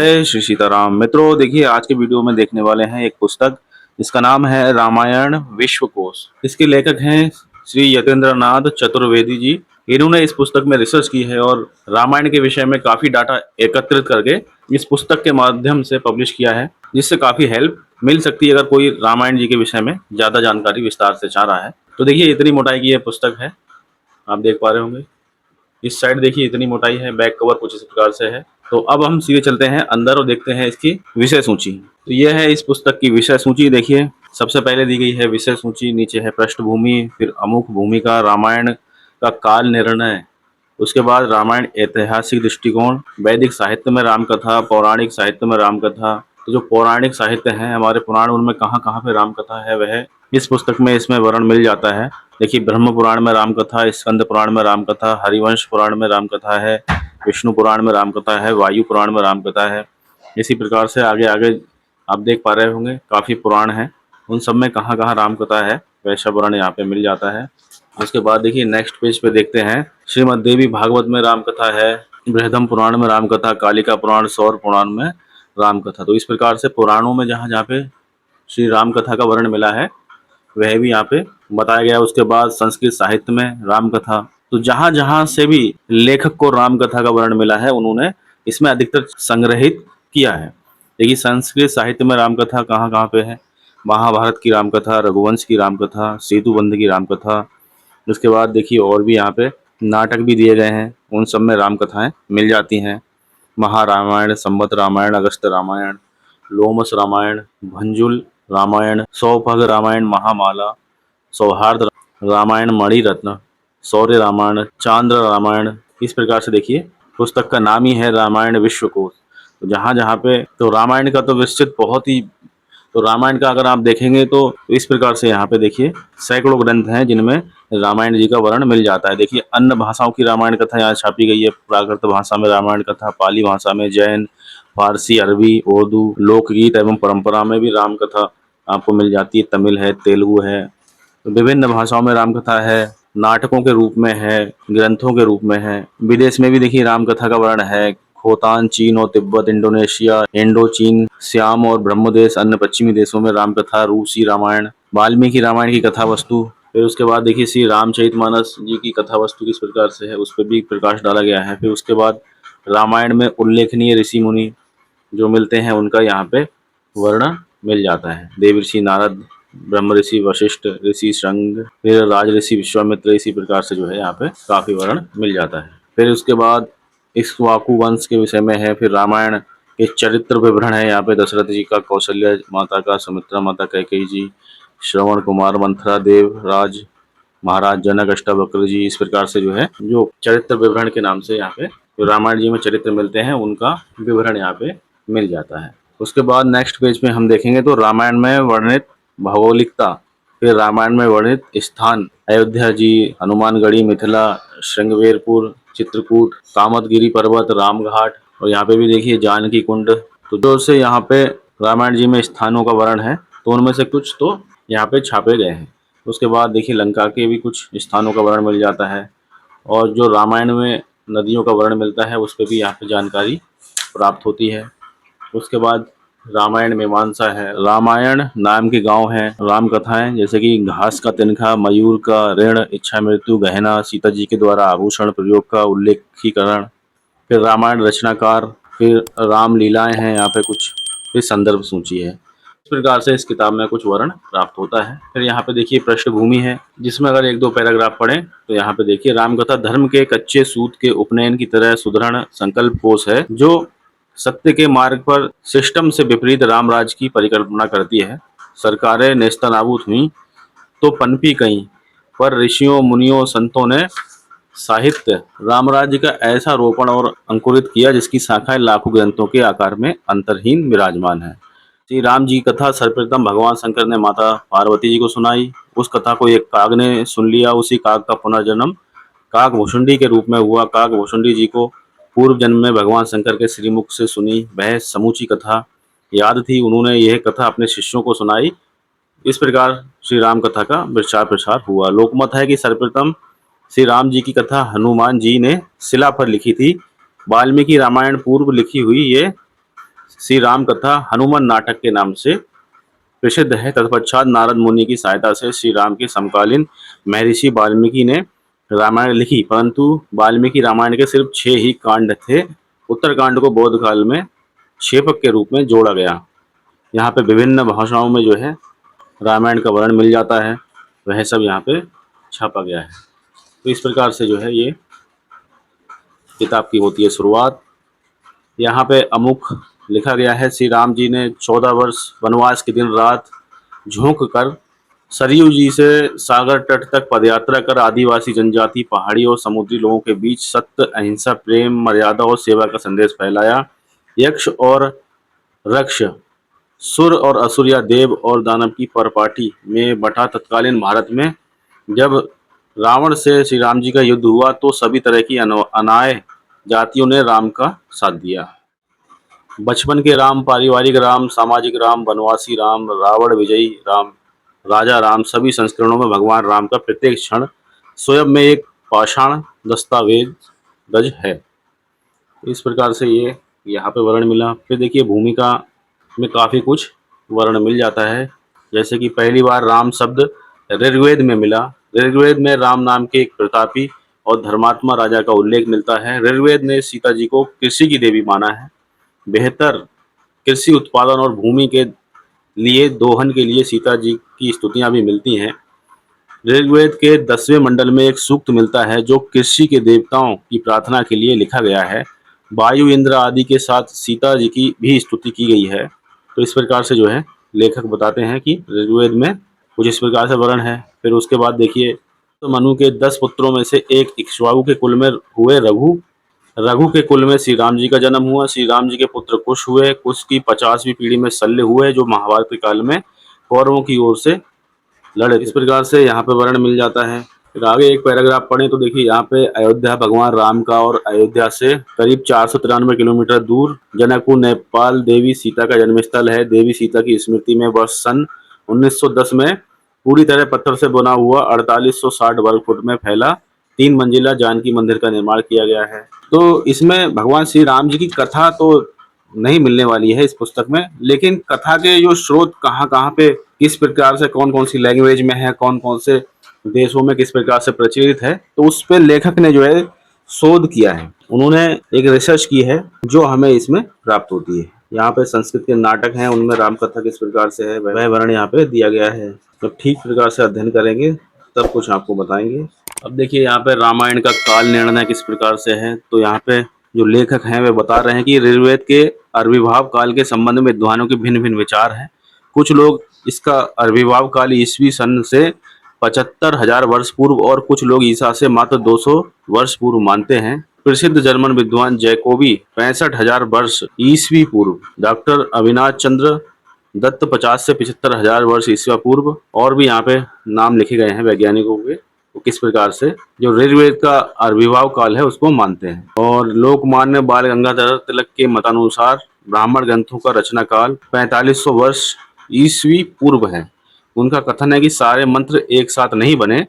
जय श्री सीताराम। मित्रों देखिए, आज के वीडियो में देखने वाले हैं एक पुस्तक जिसका नाम है रामायण विश्वकोश। इसके लेखक हैं श्री यतेंद्रनाथ चतुर्वेदी जी। इन्होंने इस पुस्तक में रिसर्च की है और रामायण के विषय में काफी डाटा एकत्रित करके इस पुस्तक के माध्यम से पब्लिश किया है, जिससे काफी हेल्प मिल सकती है अगर कोई रामायण जी के विषय में ज्यादा जानकारी विस्तार से चाह रहा है। तो देखिए, इतनी मोटाई की यह पुस्तक है, आप देख पा रहे होंगे। इस साइड देखिए इतनी मोटाई है, बैक कवर कुछ इस प्रकार से है। तो अब हम सीधे चलते हैं अंदर और देखते हैं इसकी विषय सूची। तो यह है इस पुस्तक की विषय सूची। देखिए, सबसे पहले दी गई है विषय सूची, नीचे है पृष्ठभूमि, फिर अमुख भूमिका, रामायण का काल निर्णय, उसके बाद रामायण ऐतिहासिक दृष्टिकोण, वैदिक साहित्य में रामकथा, पौराणिक साहित्य में रामकथा। तो जो पौराणिक साहित्य है हमारे पुराण, उनमें कहाँ कहाँ पे रामकथा है वह इस पुस्तक में इसमें वर्णन मिल जाता है। देखिए, ब्रह्म पुराण में रामकथा, स्कंद पुराण में रामकथा, हरिवंश पुराण में रामकथा है, विष्णु पुराण में रामकथा है, वायु पुराण में रामकथा है। इसी प्रकार से आगे आगे आप देख पा रहे होंगे काफी पुराण हैं, उन सब में कहाँ कहाँ रामकथा है वैसा वर्णन यहाँ पे मिल जाता है। उसके बाद देखिए नेक्स्ट पेज पे देखते हैं, श्रीमद् देवी भागवत में रामकथा है, बृहदम पुराण में रामकथा, कालिका पुराण, सौर पुराण में रामकथा। तो इस प्रकार से पुराणों में जहाँ जहाँ पे श्री राम कथा का वर्णन मिला है वह भी यहाँ पे बताया गया है। उसके बाद संस्कृत साहित्य में रामकथा, तो जहाँ जहाँ से भी लेखक को रामकथा का वर्णन मिला है उन्होंने इसमें अधिकतर संग्रहित किया है। देखिए, संस्कृत साहित्य में रामकथा कहाँ कहाँ पे है, महाभारत की रामकथा, रघुवंश की रामकथा, सेतुबंध की रामकथा। उसके बाद देखिए और भी यहाँ पे नाटक भी दिए गए हैं, उन सब में रामकथाएं मिल जाती हैं। महारामायण, संबत रामायण, अगस्त्य रामायण, लोमस रामायण, भंजुल रामायण, सौभग रामायण, महामाला, सौहार्द रामायण, मणिरत्न, शौर्य रामायण, चांद्र रामायण। इस प्रकार से देखिए पुस्तक का नाम ही है रामायण विश्वकोश। तो जहाँ जहाँ पे तो रामायण का तो विस्तृत बहुत ही, तो रामायण का अगर आप देखेंगे तो इस प्रकार से यहाँ पे देखिए सैकड़ों ग्रंथ हैं जिनमें रामायण जी का वर्णन मिल जाता है। देखिए, अन्य भाषाओं की रामायण कथा यहाँ छापी गई है। प्राकृत भाषा में रामायण कथा, पाली भाषा में, जैन, फारसी, अरबी, उर्दू, लोकगीत एवं परंपरा में भी राम कथा आपको मिल जाती है। तमिल है, तेलुगु है, तो विभिन्न भाषाओं में रामकथा है, नाटकों के रूप में है, ग्रंथों के रूप में है। विदेश में भी देखिए रामकथा का वर्णन है। खोतान, चीन और तिब्बत, इंडोनेशिया, इंडो चीन, श्याम और ब्रह्मदेश, अन्य पश्चिमी देशों में रामकथा, रूसी रामायण, वाल्मीकि रामायण की कथा वस्तु। फिर उसके बाद देखिए श्री रामचरितमानस जी की कथा वस्तु किस प्रकार से है, उस पर भी प्रकाश डाला गया है। फिर उसके बाद रामायण में उल्लेखनीय ऋषि मुनि जो मिलते हैं उनका यहाँ पे वर्णन मिल जाता है। देव ऋषि नारद, ब्रह्म ऋषि वशिष्ठ, ऋषि श्रंग, फिर राज ऋषि विश्वामित्र। इसी प्रकार से जो है यहाँ पे काफी वर्णन मिल जाता है। फिर उसके बाद इक्ष्वाकु वंश के विषय में है। फिर रामायण के चरित्र विवरण है यहाँ पे, दशरथ जी का, कौशल्या माता का, सुमित्रा माता, कैकेयी जी, श्रवण कुमार, मंथरा देव राज, महाराज जनक, अष्टावक्र जी। इस प्रकार से जो है जो चरित्र विवरण के नाम से यहाँ पे जो रामायण जी में चरित्र मिलते हैं उनका विवरण यहाँ पे मिल जाता है। उसके बाद नेक्स्ट पेज पे हम देखेंगे तो रामायण में वर्णित भौगोलिकता, फिर रामायण में वर्णित स्थान, अयोध्या जी, हनुमानगढ़ी, मिथिला, श्रृंगवेरपुर, चित्रकूट, कामतगिरी पर्वत, रामघाट, और यहाँ पे भी देखिए जानकी कुंड। तो जो से यहाँ पे रामायण जी में स्थानों का वर्णन है तो उनमें से कुछ तो यहाँ पे छापे गए हैं। उसके बाद देखिए लंका के भी कुछ स्थानों का वर्णन मिल जाता है, और जो रामायण में नदियों का वर्णन मिलता है उस पर भी यहाँ पे जानकारी प्राप्त होती है। उसके बाद रामायण मीमांसा है। रामायण नाम के गांव हैं, राम कथाएं जैसे कि घास का तिनका, मयूर का ऋण, इच्छा मृत्यु, गहना, सीता जी के द्वारा आभूषण प्रयोग का उल्लेखीकरण, फिर रामायण रचनाकार, फिर राम लीलाएं हैं यहाँ पे कुछ, फिर संदर्भ सूची है। इस प्रकार से इस किताब में कुछ वर्णन प्राप्त होता है। फिर यहाँ पे देखिए पृष्ठभूमि है, जिसमें अगर एक दो पैराग्राफ पढ़ें तो यहाँ पे देखिए रामकथा धर्म के कच्चे सूत के उपनयन की तरह सुदृढ़ संकल्प कोश है, जो सत्य के मार्ग पर सिस्टम से विपरीत रामराज की परिकल्पना करती है। सरकारें नेस्तनाबूद हुई तो पनपी कहीं, पर ऋषियों, मुनियों, संतों ने साहित्य रामराज्य का ऐसा रोपण और अंकुरित किया जिसकी शाखाएं लाखों ग्रंथों के आकार में अंतरहीन विराजमान है। श्री राम जी की कथा सर्वप्रथम भगवान शंकर ने माता पार्वती जी को सुनाई। उस कथा को एक काग ने सुन लिया। उसी काग का पुनर्जन्म काग भुषुंडी के रूप में हुआ। काग भुषुंडी जी को पूर्व जन्म में भगवान शंकर के श्रीमुख से सुनी वह समूची कथा याद थी। उन्होंने यह कथा अपने शिष्यों को सुनाई। इस प्रकार श्री राम कथा का प्रचार प्रसार हुआ। लोकमत है कि सर्वप्रथम श्री राम जी की कथा हनुमान जी ने शिला पर लिखी थी। वाल्मीकि रामायण पूर्व लिखी हुई ये श्री राम कथा हनुमान नाटक के नाम से प्रसिद्ध है। तत्पश्चात नारद मुनि की सहायता से श्री राम के समकालीन महर्षि वाल्मीकि ने रामायण लिखी, परंतु वाल्मीकि रामायण के सिर्फ 6 ही कांड थे। उत्तरकांड को बौद्ध काल में क्षेपक के रूप में जोड़ा गया। यहाँ पे विभिन्न भाषाओं में जो है रामायण का वर्णन मिल जाता है, वह सब यहाँ पे छापा गया है। तो इस प्रकार से जो है ये किताब की होती है शुरुआत। यहाँ पे अमुख लिखा गया है, श्री राम जी ने 14 वर्ष वनवास के दिन रात झोंक कर सरयू जी से सागर तट तक पदयात्रा कर आदिवासी जनजाति, पहाड़ी और समुद्री लोगों के बीच सत्य, अहिंसा, प्रेम, मर्यादा और सेवा का संदेश फैलाया। यक्ष और रक्ष, सुर और असुर या देव और दानव की परपाटी में बटा तत्कालीन भारत में जब रावण से श्री राम जी का युद्ध हुआ तो सभी तरह की अनाय जातियों ने राम का साथ दिया। बचपन के राम, पारिवारिक राम, सामाजिक राम, वनवासी राम, रावण विजयी राम, राजा राम, सभी संस्करणों में भगवान राम का प्रत्येक क्षण स्वयं में एक पाषाण दस्तावेज है। इस प्रकार से ये यहाँ पे वर्णन मिला। फिर देखिए भूमिका में काफ़ी कुछ वर्णन मिल जाता है, जैसे कि पहली बार राम शब्द ऋग्वेद में मिला। ऋग्वेद में राम नाम के एक प्रतापी और धर्मात्मा राजा का उल्लेख मिलता है। ऋग्वेद ने सीता जी को कृषि की देवी माना है। बेहतर कृषि उत्पादन और भूमि के लिए दोहन के लिए सीता जी की स्तुतियां भी मिलती हैं। ऋग्वेद के 10वें मंडल में एक सूक्त मिलता है जो कृषि के देवताओं की प्रार्थना के लिए लिखा गया है। वायु, इंद्र आदि के साथ सीता जी की भी स्तुति की गई है। तो इस प्रकार से जो है लेखक बताते हैं कि ऋग्वेद में कुछ इस प्रकार से वर्णन है। फिर उसके बाद देखिए तो मनु के 10 पुत्रों में से एक इक्ष्वाकु के कुल में हुए रघु। रघु के कुल में श्री राम जी का जन्म हुआ। श्री राम जी के पुत्र कुश हुए। कुश की 50वीं पीढ़ी में शल्य हुए जो महाभारत के काल में कौरवों की ओर से लड़े। इस प्रकार से यहाँ पे वर्णन मिल जाता है। फिर आगे एक पैराग्राफ पढ़ें तो देखिए यहाँ पे अयोध्या भगवान राम का और अयोध्या से करीब 493 किलोमीटर दूर जनकपुर नेपाल देवी सीता का जन्मस्थल है। देवी सीता की स्मृति में वर्ष सन 1910 में पूरी तरह पत्थर से बना हुआ 4860 वर्ग फुट में फैला 3 मंजिला जानकी मंदिर का निर्माण किया गया है। तो इसमें भगवान श्री राम जी की कथा तो नहीं मिलने वाली है इस पुस्तक में, लेकिन कथा के जो स्रोत कहाँ कहाँ पे किस प्रकार से कौन कौन सी लैंग्वेज में है, कौन कौन से देशों में किस प्रकार से प्रचलित है, तो उस पे लेखक ने जो है शोध किया है। उन्होंने एक रिसर्च की है जो हमें इसमें प्राप्त होती है। यहाँ पे संस्कृत के नाटक हैं, उनमें राम कथा किस प्रकार से है वह वर्णन यहाँ पे दिया गया है। तो ठीक प्रकार से अध्ययन करेंगे तब कुछ आपको बताएंगे। अब देखिए यहाँ पे रामायण का काल निर्णय किस प्रकार से है। तो यहाँ पे जो लेखक हैं वे बता रहे हैं कि ऋग्वेद के आविर्भाव काल के संबंध में विद्वानों के भिन्न भिन्न विचार हैं। कुछ लोग इसका आविर्भाव काल ईस्वी सन से 75,000 वर्ष पूर्व और कुछ लोग ईसा से मात्र 200 वर्ष पूर्व मानते हैं। प्रसिद्ध जर्मन विद्वान जैकोबी 65,000 वर्ष ईस्वी पूर्व, डॉक्टर अविनाश चंद्र दत्त 50 से 75,000 वर्ष ईस्वी पूर्व, और भी यहाँ पे नाम लिखे गए हैं वैज्ञानिकों के, तो किस प्रकार से जो ऋग्वेद का आविर्भाव काल है उसको मानते हैं। और लोकमान्य बाल गंगाधर तिलक के मतानुसार ब्राह्मण ग्रंथों का रचना काल 4500 वर्ष ईस्वी पूर्व है। उनका कथन है कि सारे मंत्र एक साथ नहीं बने,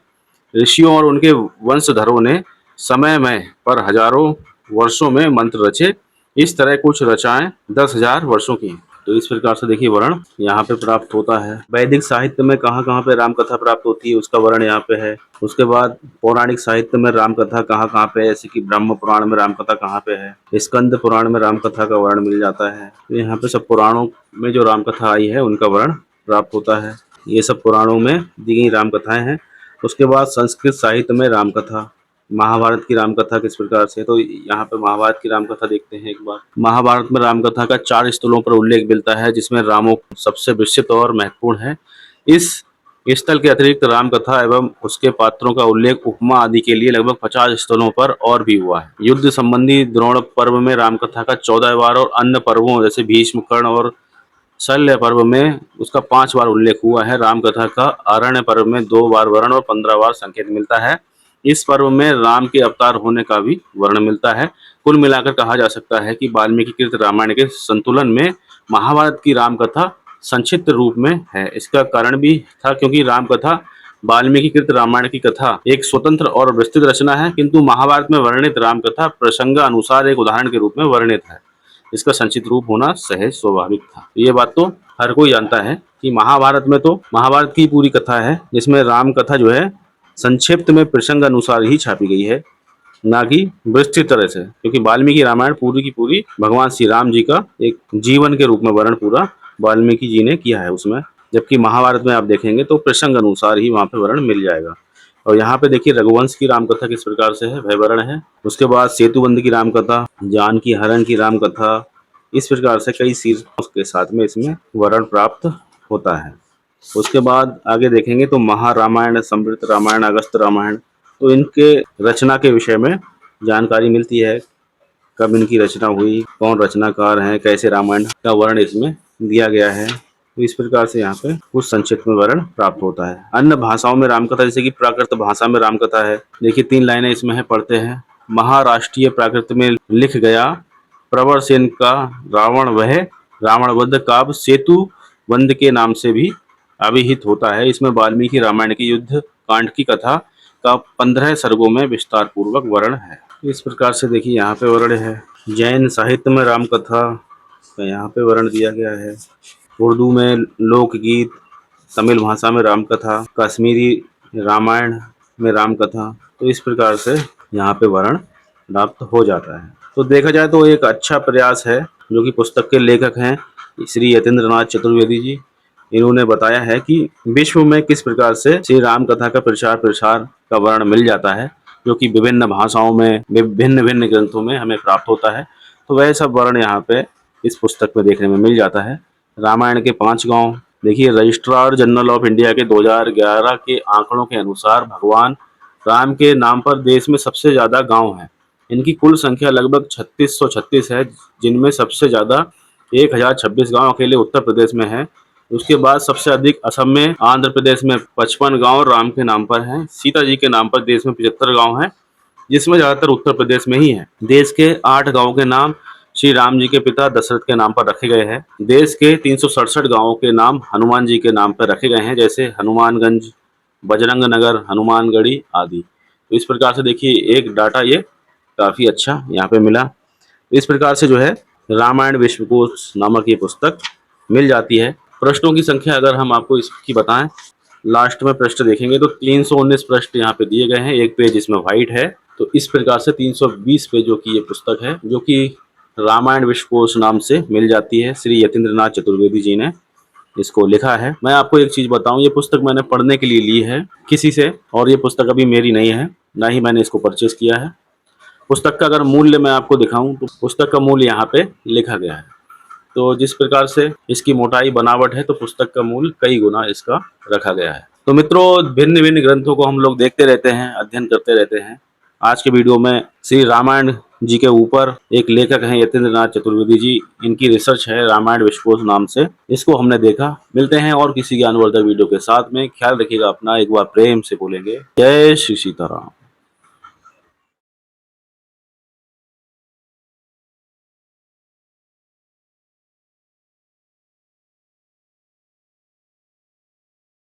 ऋषियों और उनके वंशधरों ने समय में पर हजारों वर्षों में मंत्र रचे। इस तरह कुछ रचनाएं 10,000 वर्षों की। तो इस प्रकार से देखिए वर्णन यहाँ पे प्राप्त होता है। वैदिक साहित्य में कहाँ कहाँ पे राम कथा प्राप्त होती है उसका वर्णन यहाँ पे है। उसके बाद पौराणिक साहित्य में राम कथा कहाँ कहाँ पे है, जैसे कि ब्रह्म पुराण में राम कथा कहाँ पे है, स्कंद पुराण में राम कथा का वर्णन मिल जाता है। तो यहाँ पे सब पुराणों में जो राम कथा आई है उनका वर्णन प्राप्त होता है। ये सब पुराणों में दी गई राम कथाएं हैं। उसके बाद संस्कृत साहित्य में राम कथा, महाभारत की राम कथा किस प्रकार से, तो यहाँ पे महाभारत की राम कथा देखते हैं एक बार। महाभारत में राम कथा का 4 स्थलों पर उल्लेख मिलता है जिसमें रामो सबसे विस्तृत और महत्वपूर्ण है। इस स्थल के अतिरिक्त राम कथा एवं उसके पात्रों का उल्लेख उपमा आदि के लिए लगभग 50 स्थलों पर और भी हुआ है। युद्ध संबंधी द्रोण पर्व में राम कथा का 14 बार और अन्य पर्वों जैसे भीष्म, कर्ण और शल्य पर्व में उसका 5 बार उल्लेख हुआ है। राम कथा का आरण्य पर्व में 2 बार वर्णन और 15 बार संकेत मिलता है। इस पर्व में राम के अवतार होने का भी वर्णन मिलता है। कुल मिलाकर कहा जा सकता है कि वाल्मीकि कृत रामायण के संतुलन में महाभारत की राम कथा संक्षिप्त रूप में है। इसका कारण भी था क्योंकि राम कथा वाल्मीकि कृत रामायण की कथा एक स्वतंत्र और विस्तृत रचना है, किंतु महाभारत में वर्णित राम कथा प्रसंगानुसार एक उदाहरण के रूप में वर्णित है। इसका संचित रूप होना सहज स्वाभाविक था। ये बात तो हर कोई जानता है कि महाभारत में तो महाभारत की पूरी कथा है, जिसमें राम कथा जो है संक्षिप्त में प्रसंग अनुसार ही छापी गई है, ना कि विस्तृत तरह से, क्योंकि वाल्मीकि रामायण पूरी की पूरी भगवान श्री राम जी का एक जीवन के रूप में वर्णन पूरा वाल्मीकि जी ने किया है उसमें। जबकि महाभारत में आप देखेंगे तो प्रसंग अनुसार ही वहाँ पे वर्णन मिल जाएगा। और यहाँ पे देखिए रघुवंश की राम कथा किस प्रकार से है, वह वर्णन है। उसके बाद सेतुबंध की राम कथा, जानकी हरण की राम कथा, इस प्रकार से कई शीर्षकों के साथ में इसमें वर्णन प्राप्त होता है। उसके बाद आगे देखेंगे तो महारामायण, समृद्ध रामायण, अगस्त रामायण, तो इनके रचना के विषय में जानकारी मिलती है, कब इनकी रचना हुई, कौन रचनाकार हैं, कैसे रामायण का वर्णन इसमें दिया गया है। तो इस प्रकार से यहाँ पे कुछ संक्षिप्त में वर्णन प्राप्त होता है। अन्य भाषाओं में रामकथा, जैसे कि प्राकृत भाषा में रामकथा है, देखिए 3 लाइनें इसमें है, पढ़ते हैं। महाराष्ट्रीय प्राकृत में लिख गया प्रवर सेन का रावण वह रावण वध काव्य सेतु बंध के नाम से भी अभिहित होता है। इसमें वाल्मीकि रामायण की युद्ध कांड की कथा का 15 सर्गों में विस्तार पूर्वक वर्णन है। इस प्रकार से देखिए यहाँ पे वर्णन है। जैन साहित्य में रामकथा का यहाँ पे वर्णन दिया गया है। उर्दू में लोकगीत, तमिल भाषा में रामकथा, कश्मीरी रामायण में रामकथा, तो इस प्रकार से यहाँ पे वर्णन प्राप्त हो जाता है। तो देखा जाए तो एक अच्छा प्रयास है जो कि पुस्तक के लेखक हैं श्री यतीन्द्र नाथ चतुर्वेदी जी। इन्होंने बताया है कि विश्व में किस प्रकार से श्री राम कथा का प्रचार प्रसार का वर्णन मिल जाता है, जो कि विभिन्न भाषाओं में भिन्न भिन्न ग्रंथों में हमें प्राप्त होता है। तो वह सब वर्णन यहाँ पे इस पुस्तक में देखने में मिल जाता है। रामायण के 5 गांव, देखिए रजिस्ट्रार जनरल ऑफ इंडिया के 2011 के आंकड़ों के अनुसार भगवान राम के नाम पर देश में सबसे ज़्यादा गांव हैं। इनकी कुल संख्या लगभग 3636 है, जिनमें सबसे ज़्यादा 1026 गांव अकेले उत्तर प्रदेश में है। उसके बाद सबसे अधिक असम में, आंध्र प्रदेश में 55 गांव राम के नाम पर हैं। सीता जी के नाम पर देश में 75 गांव हैं, जिसमें ज़्यादातर उत्तर प्रदेश में ही है। देश के 8 गांवों के नाम श्री राम जी के पिता दशरथ के नाम पर रखे गए हैं। देश के 367 गांवों के नाम हनुमान जी के नाम पर रखे गए हैं, जैसे हनुमानगंज, बजरंग नगर, हनुमानगढ़ी आदि। तो इस प्रकार से देखिए एक डाटा ये काफ़ी अच्छा यहाँ पे मिला। इस प्रकार से जो है रामायण विश्वकोश नामक ये पुस्तक मिल जाती है। प्रश्नों की संख्या अगर हम आपको इसकी बताएं, लास्ट में पृष्ठ देखेंगे तो 319 पृष्ठ यहाँ पे दिए गए हैं, एक पेज इसमें वाइट है। तो इस प्रकार से 320 पेजों की ये पुस्तक है, जो कि रामायण विश्वकोश नाम से मिल जाती है। श्री यतीन्द्र नाथ चतुर्वेदी जी ने इसको लिखा है। मैं आपको एक चीज़ बताऊं, ये पुस्तक मैंने पढ़ने के लिए ली है किसी से, और ये पुस्तक अभी मेरी नहीं है, ना ही मैंने इसको परचेस किया है। पुस्तक का अगर मूल्य मैं आपको दिखाऊं तो पुस्तक का मूल्य यहाँ पे लिखा गया है। तो जिस प्रकार से इसकी मोटाई बनावट है, तो पुस्तक का मूल्य कई गुना इसका रखा गया है। तो मित्रों, भिन्न भिन्न ग्रंथों को हम लोग देखते रहते हैं, अध्ययन करते रहते हैं। आज के वीडियो में श्री रामायण जी के ऊपर एक लेखक हैं यतीन्द्र नाथ चतुर्वेदी जी, इनकी रिसर्च है रामायण विश्वकोश नाम से, इसको हमने देखा। मिलते हैं और किसी ज्ञानवर्धक वीडियो के साथ में। ख्याल रखिएगा अपना, एक बार प्रेम से बोलेंगे, जय श्री सीताराम।